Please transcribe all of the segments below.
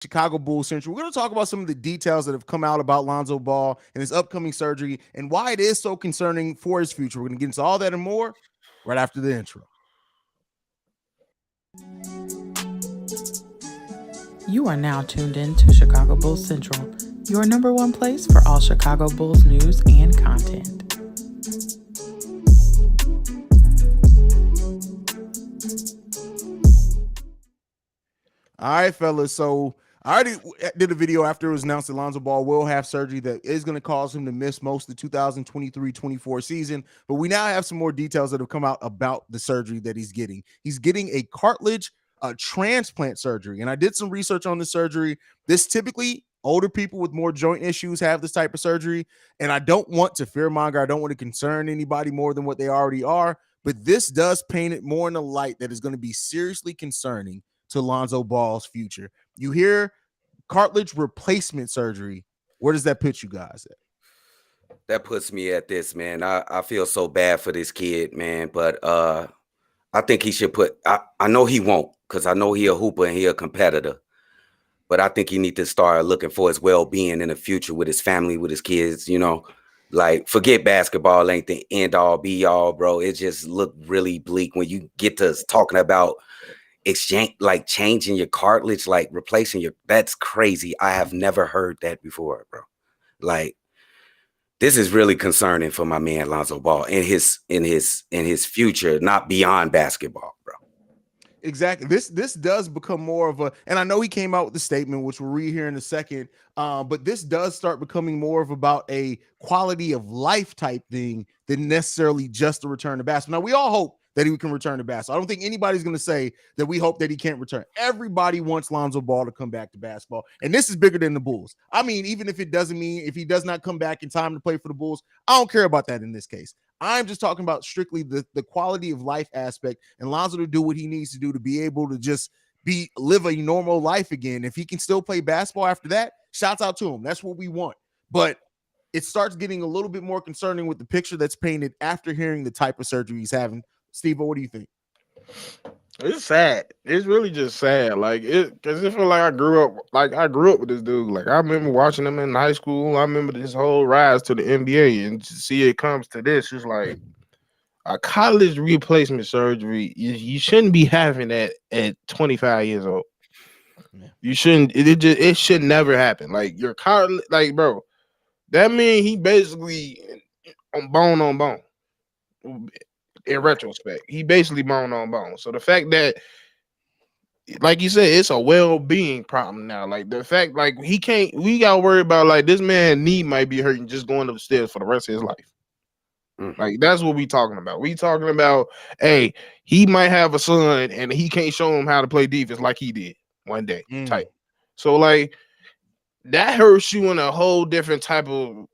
Chicago Bulls Central. We're going to talk about some of the details that have come out about Lonzo Ball and his upcoming surgery and why it is so concerning for his future. We're going to get into all that and more right after the intro. You are now tuned in to Chicago Bulls Central, your number one place for all Chicago Bulls news and content. All right, fellas. So I already did a video after it was announced that Lonzo Ball will have surgery that is going to cause him to miss most of the 2023-24 season. But we now have some more details that have come out about the surgery that he's getting. He's getting a cartilage transplant surgery. And I did some research on the surgery. This typically older people with more joint issues have this type of surgery. And I don't want to fearmonger. I don't want to concern anybody more than what they already are. But this does paint it more in a light that is going to be seriously concerning to Lonzo Ball's future. You hear cartilage replacement surgery. Where does that put you guys at? That puts me at this, man. I feel so bad for this kid, man. But I think he should I know he won't, because I know he a hooper and he a competitor. But I think he need to start looking for his well-being in the future with his family, with his kids, you know. Like, forget basketball ain't the end-all, be-all, bro. It just look really bleak when you get to talking about exchange, like changing your cartilage, like replacing that's crazy. I have never heard that before, bro. Like, this is really concerning for my man Lonzo Ball in his future, not beyond basketball, bro. Exactly. This does become more of a, and I know he came out with the statement, which we'll read here in a second. But this does start becoming more of about a quality of life type thing than necessarily just a return to basketball. Now, we all hope that he can return to basketball. I don't think anybody's going to say that we hope that he can't return. Everybody wants Lonzo Ball to come back to basketball. And this is bigger than the Bulls. I mean, even if it doesn't mean, if he does not come back in time to play for the Bulls, I don't care about that in this case. I'm just talking about strictly the quality of life aspect and Lonzo to do what he needs to do to be able to just live a normal life again. If he can still play basketball after that, shouts out to him. That's what we want. But it starts getting a little bit more concerning with the picture that's painted after hearing the type of surgery he's having. Steve, what do you think? It's sad. It's really just sad. Like, because it feel like I grew up with this dude. Like, I remember watching him in high school. I remember this whole rise to the NBA, and to see it comes to this, it's like a college replacement surgery. You shouldn't be having that at 25 years old. Yeah. You shouldn't. It should never happen. Like, your college, like, bro, that means he basically on bone. In retrospect, he basically bone on bone. So the fact that, like you said, it's a well-being problem now. Like, the fact, like, we gotta worry about, like, this man knee might be hurting just going upstairs for the rest of his life. Like, that's what we talking about. We talking about, hey, he might have a son and he can't show him how to play defense like he did one day type. So, like, that hurts you in a whole different type of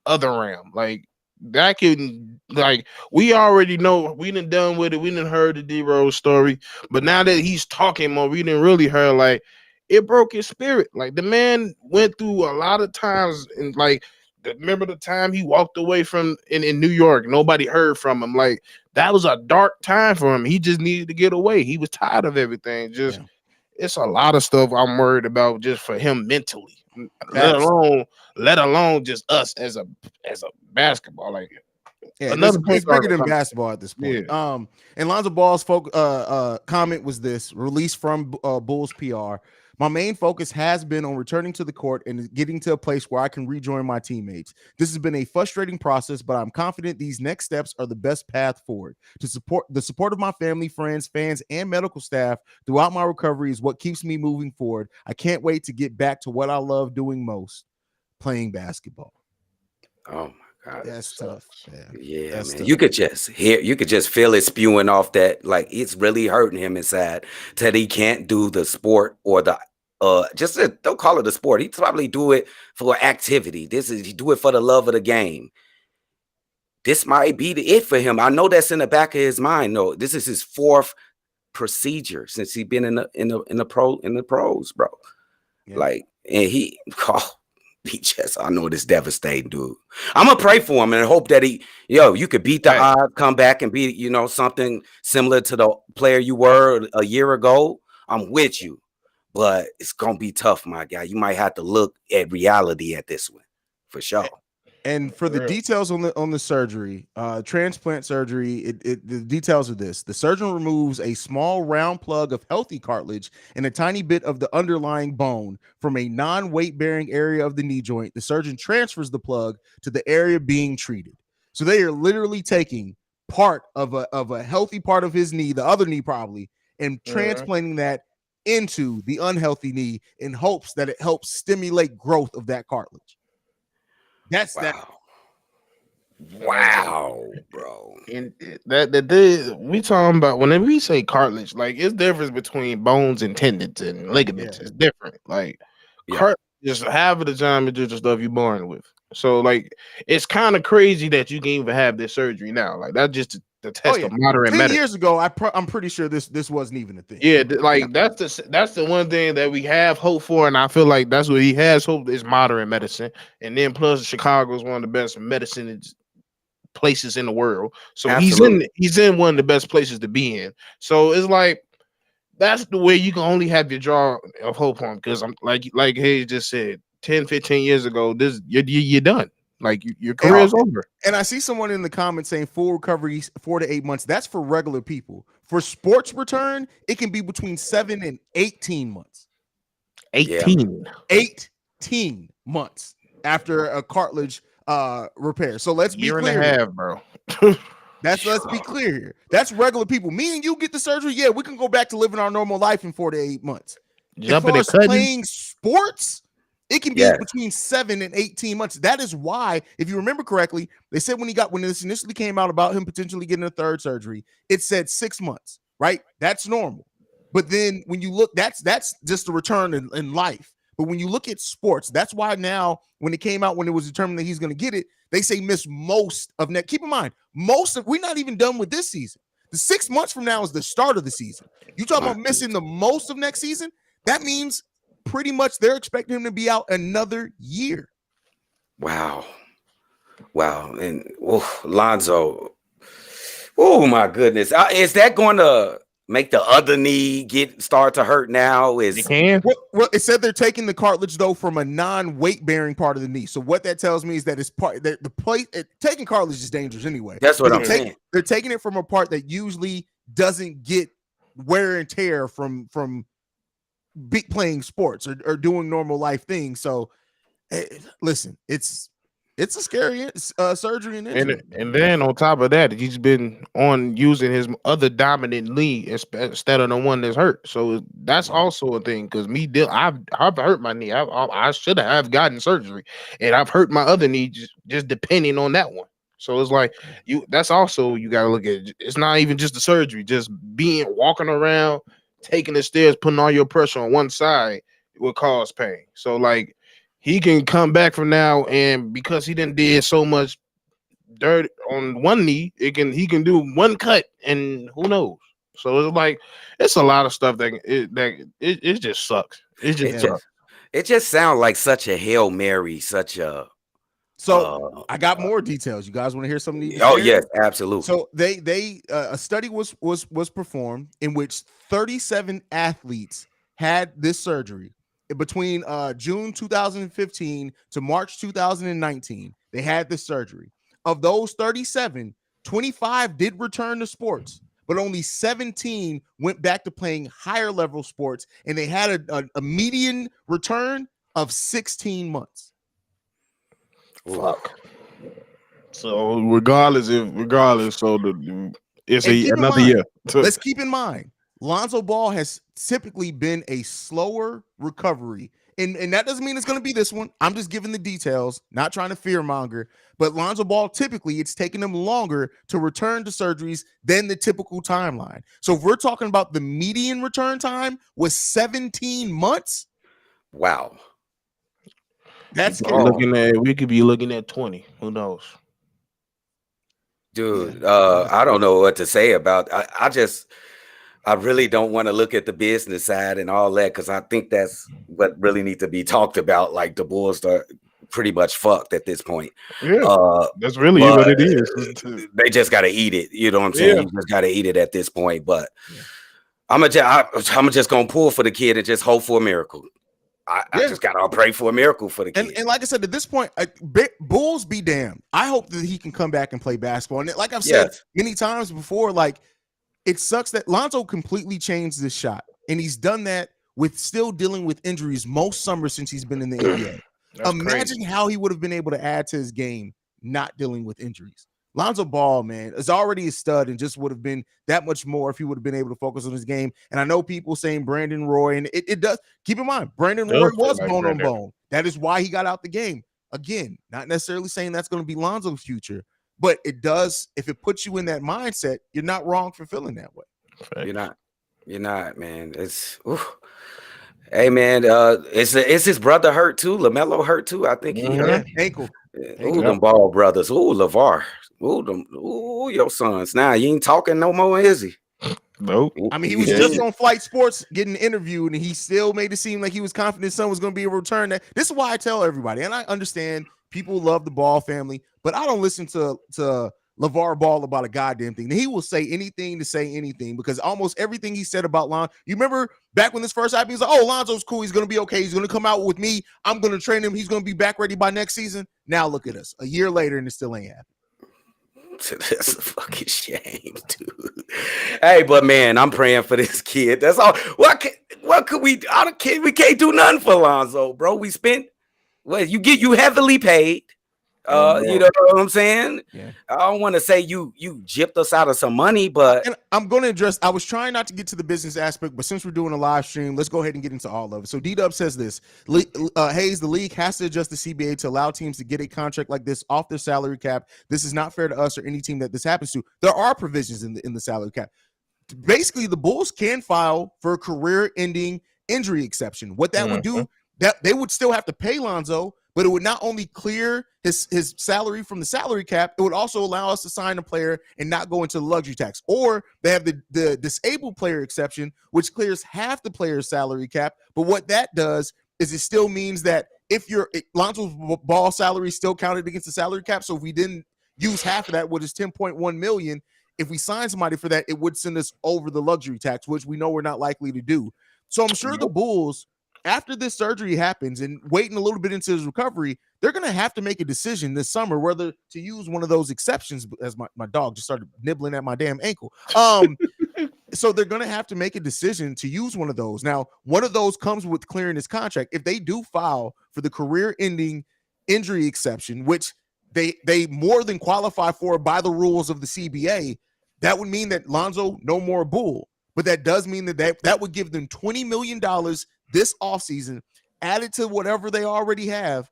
other realm. Like, that can, like, we already know, we done with it, we done heard the D-Rose story, but now that he's talking more, we didn't really heard, like, it broke his spirit. Like, the man went through a lot of times, and, like, remember the time he walked away from in New York, nobody heard from him. Like, that was a dark time for him. He just needed to get away. He was tired of everything. It's a lot of stuff I'm worried about just for him mentally. Let alone just us as a basketball. Like, another it's bigger than basketball at this point. Yeah. And Lonzo Ball's comment was this, released from Bulls PR. My main focus has been on returning to the court and getting to a place where I can rejoin my teammates. This has been a frustrating process, but I'm confident these next steps are the best path forward. To support the support of my family, friends, fans, and medical staff throughout my recovery is what keeps me moving forward. I can't wait to get back to what I love doing most, playing basketball. Oh my God, that's tough. Yeah, that's man. Tough. You could just feel it spewing off that, like, it's really hurting him inside that he can't do the sport or the don't call it a sport. He probably do it for activity. He do it for the love of the game. This might be it for him. I know that's in the back of his mind. No, this is his fourth procedure since he's been in the pros, bro. Yeah. Like, and I know it's devastating, dude. I'm gonna pray for him and hope that you could beat the odds, come back and be, something similar to the player you were a year ago. I'm with you. but it's gonna be tough, my guy. You might have to look at reality at this one for sure. And for the details on the surgery, transplant surgery, the details of this: the surgeon removes a small round plug of healthy cartilage and a tiny bit of the underlying bone from a non-weight bearing area of the knee joint. The surgeon transfers the plug to the area being treated. So they are literally taking part of a healthy part of his knee, the other knee probably, and transplanting that into the unhealthy knee in hopes that it helps stimulate growth of that cartilage. That's wow. that. Wow, bro. And that we talking about whenever we say cartilage, like it's difference between bones and tendons and ligaments. It's different. Like cartilage is half of the time it's just the stuff you're born with. So like it's kind of crazy that you can even have this surgery now. Like that's just the test of modern 10 medicine. years ago, I'm pretty sure this wasn't even a thing. Yeah, that's the one thing that we have hope for, and I feel like that's what he has hope is modern medicine. And then plus Chicago is one of the best medicine places in the world. So he's in one of the best places to be in. So it's like that's the way you can only have your draw of hope on, because I'm like Haize just said 10, 15 years ago, this you're done. Like your career is over. And I see someone in the comments saying full recovery 4 to 8 months. That's for regular people. For sports return, it can be between 7 and 18 months. 18 months after a cartilage repair. So let's be clear. Year and a half, bro. Let's be clear here. That's regular people. Me and you get the surgery. Yeah, we can go back to living our normal life in 4 to 8 months. Jumping as far as playing sports, it can be between 7 and 18 months. That is why, if you remember correctly, they said when this initially came out about him potentially getting a third surgery, it said 6 months, right? That's normal. But then when you look, that's just a return in life. But when you look at sports, that's why now when it came out, when it was determined that he's going to get it, they say miss most of next. Keep in mind, we're not even done with this season. The 6 months from now is the start of the season. You talk about missing the most of next season. That means pretty much they're expecting him to be out another year. Wow. And Lonzo, oh my goodness, is that going to make the other knee start to hurt now? Well, it said they're taking the cartilage though from a non-weight bearing part of the knee. So what that tells me is that it's part that the place taking cartilage is dangerous anyway. That's what I'm saying. They're taking it from a part that usually doesn't get wear and tear from big playing sports or doing normal life things. So listen, it's a scary surgery and then on top of that, he's been on using his other dominant knee instead of the one that's hurt. So that's also a thing, because I've hurt my knee. I should have gotten surgery, and I've hurt my other knee just depending on that one. So it's like that's also you got to look at. It's not even just the surgery, just walking around, taking the stairs, putting all your pressure on one side will cause pain. So like he can come back from now, and because he did so much dirt on one knee, he can do one cut, and who knows? So it's like it's a lot of stuff that it just sucks. It just sounds like such a Hail Mary, So I got more details. You guys want to hear some of these? Oh yes, absolutely. So they a study was performed in which 37 athletes had this surgery between June 2015 to March 2019. They had this surgery. Of those 37, 25 did return to sports, but only 17 went back to playing higher level sports, and they had a median return of 16 months. Fuck. So regardless, so it's another year. Let's keep in mind, Lonzo Ball has typically been a slower recovery, and that doesn't mean it's going to be this one. I'm just giving the details, not trying to fearmonger. But Lonzo Ball, typically, it's taking him longer to return to surgeries than the typical timeline. So if we're talking about the median return time was 17 months. Wow. That's we could be looking at 20. Who knows? Dude, I don't know what to say about. I really don't want to look at the business side and all that, because I think that's what really needs to be talked about. Like the Bulls are pretty much fucked at this point. Yeah, that's really what it is. They just got to eat it. You know what I'm saying? You just got to eat it at this point. But I'm just gonna pull for the kid and just hope for a miracle. I just gotta pray for a miracle for the kid. And like I said, at this point, Bulls be damned. I hope that he can come back and play basketball. And like I've said many times before, like it sucks that Lonzo completely changed this shot, and he's done that with still dealing with injuries most summers since he's been in the NBA. Imagine how he would have been able to add to his game not dealing with injuries. Lonzo Ball, man, is already a stud and just would have been that much more if he would have been able to focus on his game. And I know people saying Brandon Roy, and it does. Keep in mind, Brandon Roy was bone on bone. That is why he got out the game. Again, not necessarily saying that's going to be Lonzo's future, but it does. If it puts you in that mindset, you're not wrong for feeling that way. You're not, man. It's hey, man. Is his brother hurt too? LaMelo hurt too? I think he hurt ankle. Ooh, them Ball brothers. Ooh, LeVar. Ooh, your sons. Now you ain't talking no more, is he? Nope. I mean, he was just on Flight Sports getting interviewed, and he still made it seem like he was confident his son was going to be able to return. That this is why I tell everybody, and I understand people love the Ball family, but I don't listen to LeVar Ball about a goddamn thing. He will say anything to say anything because almost everything he said about Lonzo. You remember back when this first happened, he's like, "Oh, Lonzo's cool. He's going to be okay. He's going to come out with me. I'm going to train him. He's going to be back ready by next season." Now look at us, a year later, and it still ain't happened. That's a fucking shame, dude. Hey, but man, I'm praying for this kid. That's all. What could we? We can't do nothing for Lonzo, bro. We spent you heavily paid. You know what I'm saying? Yeah. I don't want to say you gypped us out of some money, but and I'm going to address. I was trying not to get to the business aspect, but since we're doing a live stream, let's go ahead and get into all of it. So D-Dub says this: Haize, the league has to adjust the CBA to allow teams to get a contract like this off their salary cap. This is not fair to us or any team that this happens to. There are provisions in the salary cap. Basically, the Bulls can file for a career-ending injury exception. What that would do, that they would still have to pay Lonzo. But it would not only clear his salary from the salary cap, it would also allow us to sign a player and not go into the luxury tax. Or they have the disabled player exception, which clears half the player's salary cap. But what that does is it still means that if Lonzo's Ball salary still counted against the salary cap, so if we didn't use half of that, which is $10.1 million, if we sign somebody for that, it would send us over the luxury tax, which we know we're not likely to do. So I'm sure the Bulls, after this surgery happens and waiting a little bit into his recovery, they're going to have to make a decision this summer whether to use one of those exceptions, as my dog just started nibbling at my damn ankle. So they're going to have to make a decision to use one of those. Now, one of those comes with clearing his contract. If they do file for the career-ending injury exception, which they more than qualify for by the rules of the CBA, that would mean that Lonzo no more Bull. But that does mean that would give them $20 million this offseason, added to whatever they already have,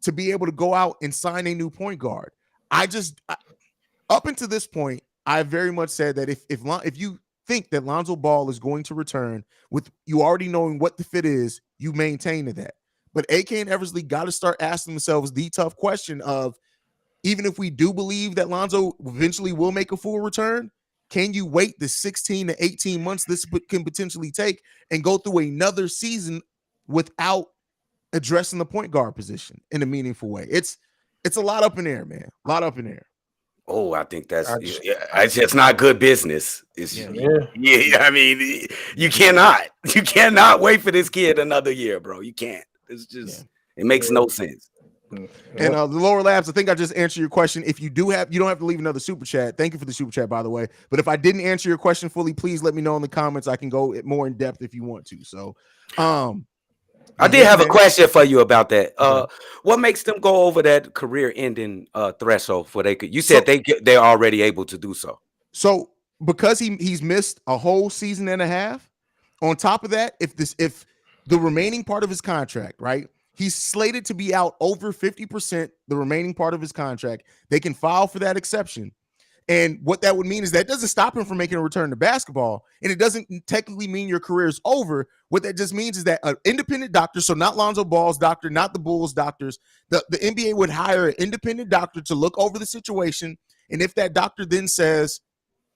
to be able to go out and sign a new point guard. Up until this point, I very much said that if you think that Lonzo Ball is going to return with you already knowing what the fit is, you maintain to that. But AK and Eversley got to start asking themselves the tough question of, even if we do believe that Lonzo eventually will make a full return, can you wait the 16 to 18 months this can potentially take and go through another season without addressing the point guard position in a meaningful way? It's a lot up in the air, man. A lot up in the air. Oh, I think it's just not good business. I mean, you cannot wait for this kid another year, bro. You can't. It's just it makes no sense. And the Lower Labs, I think I just answered your question. If you don't have to leave another super chat. Thank you for the super chat, by the way. But if I didn't answer your question fully, please let me know in the comments. I can go more in depth if you want to. So, I did have a question for you about that. What makes them go over that career-ending threshold for they could? You said they're already able to do so. So because he's missed a whole season and a half. On top of that, if the remaining part of his contract, right? He's slated to be out over 50%, the remaining part of his contract. They can file for that exception. And what that would mean is that doesn't stop him from making a return to basketball. And it doesn't technically mean your career is over. What that just means is that an independent doctor, so not Lonzo Ball's doctor, not the Bulls doctors, the NBA would hire an independent doctor to look over the situation. And if that doctor then says,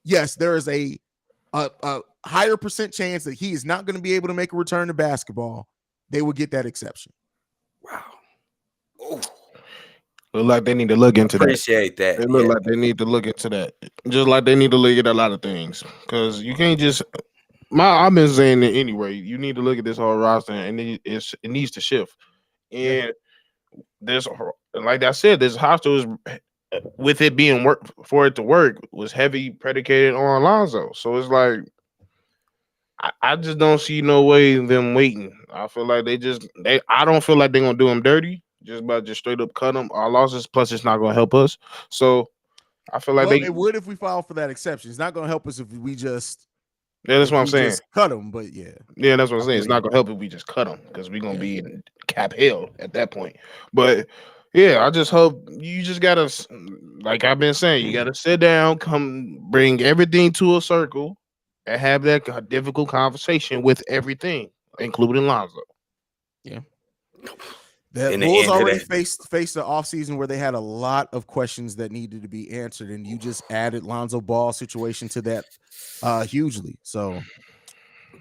yes, there is a higher percent chance that he is not going to be able to make a return to basketball, they would get that exception. Wow. Oh. Look like they need to look into Appreciate that. They look like they need to look into that. Just like they need to look at a lot of things. Because you can't just I've been saying it anyway. You need to look at this whole roster, and it needs to shift. And there's, like I said, this hostel is, with it being work for it to work, was heavy predicated on Lonzo. So it's like I just don't see no way them waiting. I feel like I don't feel like they're gonna do him dirty just by just straight up cut him. Our losses, plus it's not gonna help us. So I feel like it would if we file for that exception. It's not gonna help us if we just that's what I'm saying. Just cut them, but yeah, that's what I'm saying. It's not gonna help if we just cut them because we're gonna be in cap hell at that point. But yeah, I just hope you just gotta, like I've been saying, you gotta sit down, bring everything to a circle, and have that difficult conversation with everything, including Lonzo. Yeah. The Bulls already faced the offseason where they had a lot of questions that needed to be answered, and you just added Lonzo Ball situation to that hugely. So,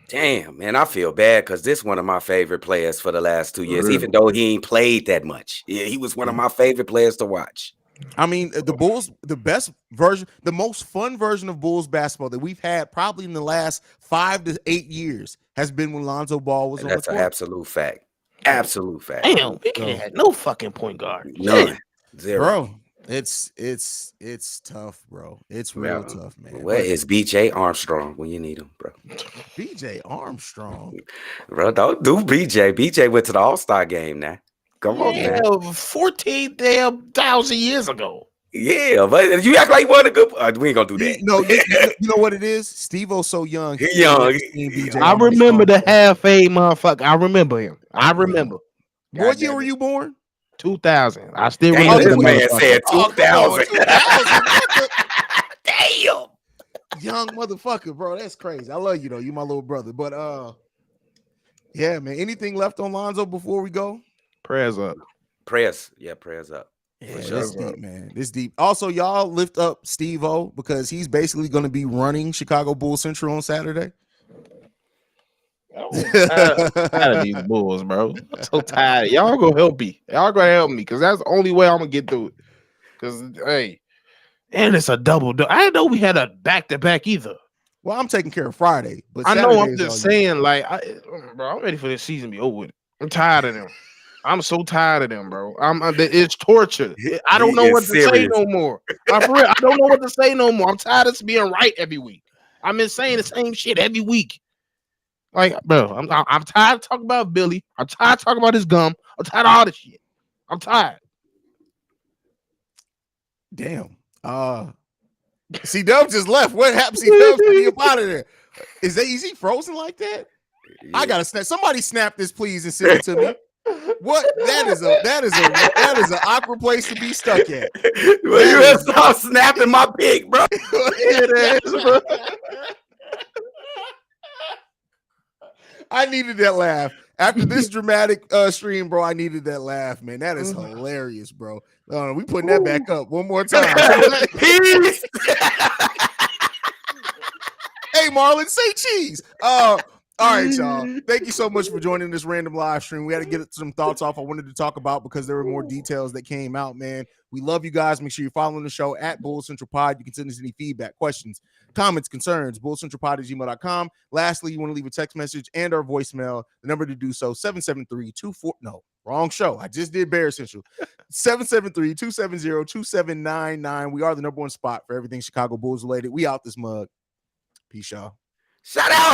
damn, man, I feel bad because this is one of my favorite players for the last 2 years, even though he ain't played that much. Yeah, he was one of my favorite players to watch. I mean, the Bulls, the best version, the most fun version of Bulls basketball that we've had probably in the last 5 to 8 years has been when Lonzo Ball was on the court. That's an absolute fact. Absolute fact. Damn, we can't have no fucking point guard. None. Zero. Bro, it's tough, bro. It's real tough, man. Where is BJ Armstrong when you need him, bro? BJ Armstrong. Bro, don't do BJ. BJ went to the All-Star game now. Come on, man. 14,000 years ago. Yeah, but you act like you want a good. We ain't gonna do that. No, you know what it is? Stevo's so young. He young. I remember the half-fade motherfucker. I remember him. I remember. What year were you born? 2000. I still remember. This man said 2000. Damn. Young motherfucker, bro. That's crazy. I love you though. You my little brother. But yeah, man. Anything left on Lonzo before we go? Prayers up. Prayers. Yeah, prayers up. Yeah, this deep, man. This deep. Also, y'all lift up Stevo because he's basically going to be running Chicago Bulls Central on Saturday. I'm tired of these Bulls, bro. I'm so tired. Y'all gonna help me. Y'all gonna help me because that's the only way I'm gonna get through it. Because hey, and it's a double. I didn't know we had a back-to-back either. Well, I'm taking care of Friday, but I know. I'm just saying, like, bro, I'm ready for this season to be over with. I'm tired of them. I'm so tired of them, bro. It's torture. I don't know what to say no more. For real, I don't know what to say no more. I'm tired of being right every week. I've been saying the same shit every week. Like, bro, I'm tired of talking about Billy. I'm tired of talking about his gum. I'm tired of all this shit. I'm tired. Damn. Cdubb just left. What happened? Cdubb to be up out of there. Is he frozen like that? Yeah. I gotta snap. Somebody snap this, please, and send it to me. What? That is an awkward place to be stuck at. Well, you have to stop snapping my pic, bro. It is, bro. I needed that laugh. After this dramatic stream, bro, I needed that laugh, man. That is hilarious, bro. We putting that back up one more time. Peace. Hey, Marlon, say cheese. All right, y'all. Thank you so much for joining this random live stream. We had to get some thoughts off I wanted to talk about because there were more details that came out, man. We love you guys. Make sure you're following the show at Bull Central Pod. You can send us any feedback, questions, comments, concerns, bullcentralpod@gmail.com. Lastly, you want to leave a text message and our voicemail. The number to do so, 773-24. No, wrong show. I just did Bear Central. 773-270-2799. We are the #1 spot for everything Chicago Bulls related. We out this mug. Peace, y'all. Shout out.